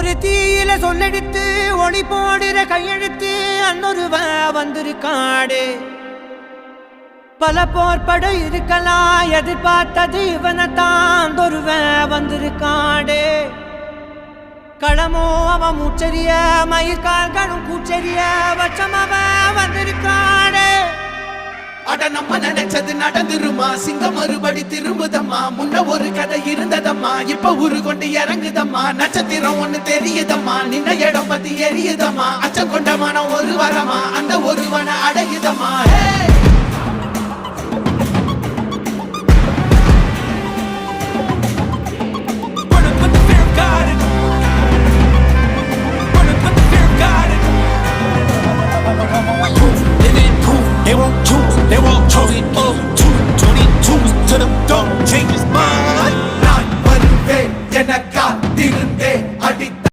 ஒரு தீயில சொல்லெடுத்து ஒளி போடுற கையெழுத்து அன்னொருவ வந்திருக்காடு. பல போர்பட இருக்கலாம் எதிர்பார்த்தது இவனைத்தான் ஒருவ வந்திருக்காடு. களமோ அவன் மூச்சரிய மயிர்கால்களும் கூச்சரிய வச்சம் அவன் வந்திருக்காடு. அட நம்ம நினைச்சது நடந்துருமா, சிங்கம் மறுபடி திரும்புதம்மா. முன்ன ஒரு கதை இருந்ததம்மா, இப்ப உரு கொண்டு இறங்குதம்மா. நட்சத்திரம் ஒண்ணு தெரியுதம்மா, நின்ன இடம் பத்தி எரியுதம்மா. அச்சம் கொண்ட மனம் ஒரு வரமா, அந்த ஒருவனை அடையுதம்மா.